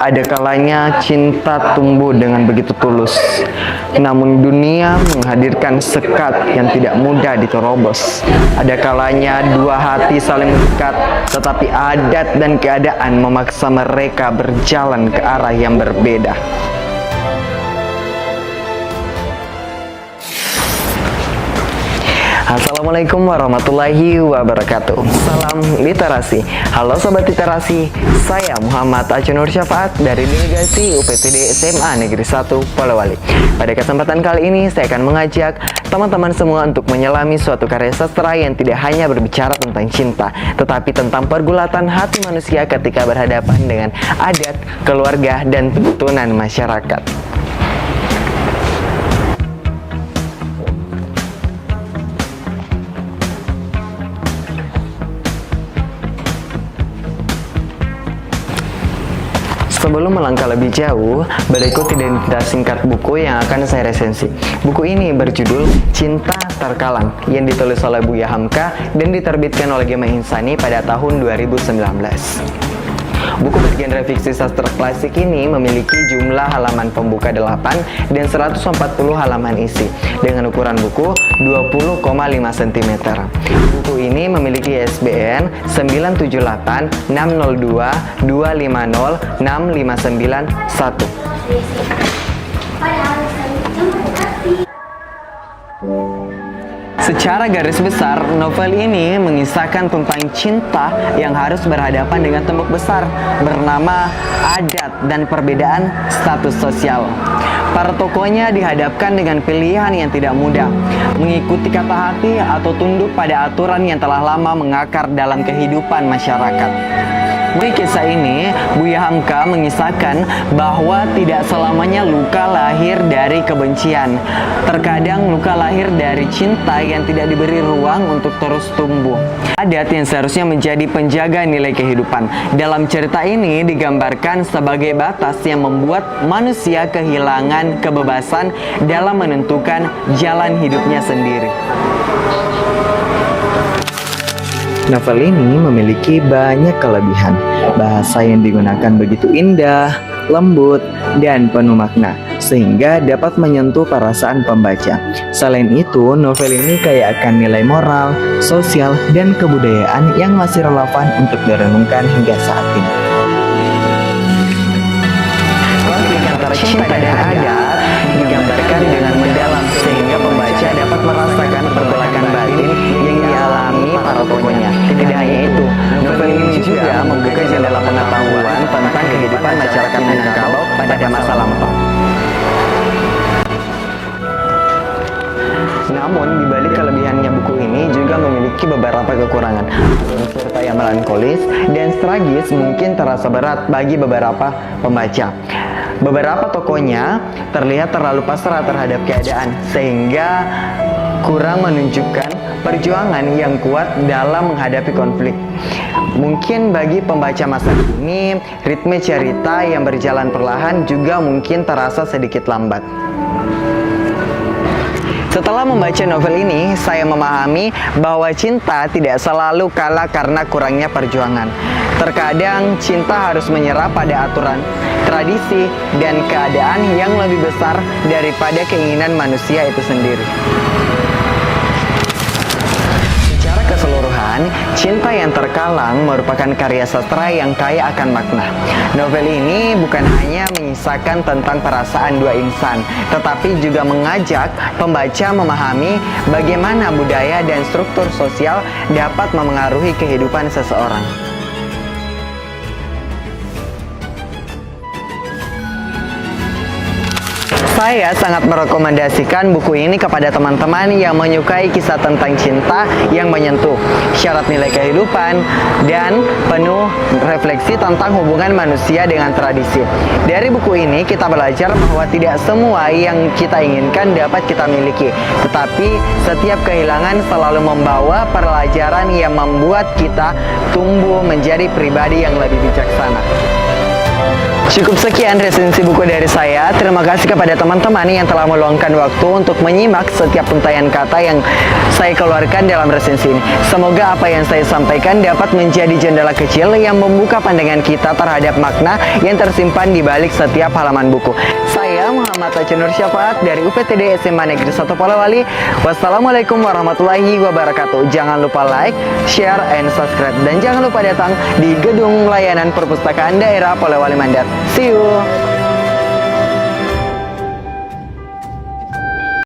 Ada kalanya cinta tumbuh dengan begitu tulus, namun dunia menghadirkan sekat yang tidak mudah diterobos. Ada kalanya dua hati saling mengikat, tetapi adat dan keadaan memaksa mereka berjalan ke arah yang berbeda. Assalamualaikum warahmatullahi wabarakatuh. Salam literasi. Halo sobat literasi, saya Muhammad Acunur Syafaat dari delegasi UPTD SMA Negeri 1 Polewali. Pada kesempatan kali ini saya akan mengajak teman-teman semua untuk menyelami suatu karya sastra yang tidak hanya berbicara tentang cinta, tetapi tentang pergulatan hati manusia ketika berhadapan dengan adat, keluarga, dan tuntunan masyarakat. Sebelum melangkah lebih jauh, berikut identitas singkat buku yang akan saya resensi. Buku ini berjudul Cinta Terkalang, yang ditulis oleh Buya Hamka dan diterbitkan oleh Gema Insani pada tahun 2019. Buku bergenre fiksi sastra klasik ini memiliki jumlah halaman pembuka 8 dan 140 halaman isi dengan ukuran buku 20,5 cm. Buku ini memiliki ISBN 978 602 250 6591. Secara garis besar, novel ini mengisahkan tentang cinta yang harus berhadapan dengan tembok besar bernama adat dan perbedaan status sosial. Para tokohnya dihadapkan dengan pilihan yang tidak mudah, mengikuti kata hati atau tunduk pada aturan yang telah lama mengakar dalam kehidupan masyarakat. Di kisah ini, Buya Hamka mengisahkan bahwa tidak selamanya luka lahir dari kebencian. Terkadang luka lahir dari cinta yang tidak diberi ruang untuk terus tumbuh. Adat yang seharusnya menjadi penjaga nilai kehidupan. Dalam cerita ini digambarkan sebagai batas yang membuat manusia kehilangan kebebasan dalam menentukan jalan hidupnya sendiri. Novel ini memiliki banyak kelebihan. Bahasa yang digunakan begitu indah, lembut, dan penuh makna, sehingga dapat menyentuh perasaan pembaca. Selain itu, novel ini kaya akan nilai moral, sosial, dan kebudayaan yang masih relevan untuk direnungkan hingga saat ini. Konflik antara cinta dan adat digambarkan dengan mendalam, sehingga pembaca dapat merasakan pergolakan batin yang dialami para tokohnya. Tidak hanya itu, novel ini juga membuka jendela pengetahuan tentang kehidupan masyarakat Minangkabau pada masa lampau. Namun, di balik kelebihannya buku ini juga memiliki beberapa kekurangan. Cerita yang melankolis dan tragis mungkin terasa berat bagi beberapa pembaca. Beberapa tokohnya terlihat terlalu pasrah terhadap keadaan, sehingga kurang menunjukkan perjuangan yang kuat dalam menghadapi konflik. Mungkin bagi pembaca masa kini, ritme cerita yang berjalan perlahan juga mungkin terasa sedikit lambat. Setelah membaca novel ini, saya memahami bahwa cinta tidak selalu kalah karena kurangnya perjuangan. Terkadang cinta harus menyerah pada aturan, tradisi, dan keadaan yang lebih besar daripada keinginan manusia itu sendiri. Secara keseluruhan, Cinta yang Terkalang merupakan karya sastra yang kaya akan makna. Novel ini bukan hanya mengisahkan tentang perasaan dua insan, tetapi juga mengajak pembaca memahami bagaimana budaya dan struktur sosial dapat memengaruhi kehidupan seseorang. Saya sangat merekomendasikan buku ini kepada teman-teman yang menyukai kisah tentang cinta yang menyentuh, syarat nilai kehidupan, dan penuh refleksi tentang hubungan manusia dengan tradisi. Dari buku ini kita belajar bahwa tidak semua yang kita inginkan dapat kita miliki, tetapi setiap kehilangan selalu membawa pelajaran yang membuat kita tumbuh menjadi pribadi yang lebih bijaksana. Cukup sekian resensi buku dari saya. Terima kasih kepada teman-teman yang telah meluangkan waktu untuk menyimak setiap untayan kata yang saya keluarkan dalam resensi ini. Semoga apa yang saya sampaikan dapat menjadi jendela kecil yang membuka pandangan kita terhadap makna yang tersimpan di balik setiap halaman buku. Saya Muhammad Acenur Syafaat dari UPTD SMA Negeri 1 Polewali. Wassalamualaikum warahmatullahi wabarakatuh. Jangan lupa like, share, and subscribe. Dan jangan lupa datang di Gedung Layanan Perpustakaan Daerah Polewali Mandar. See you!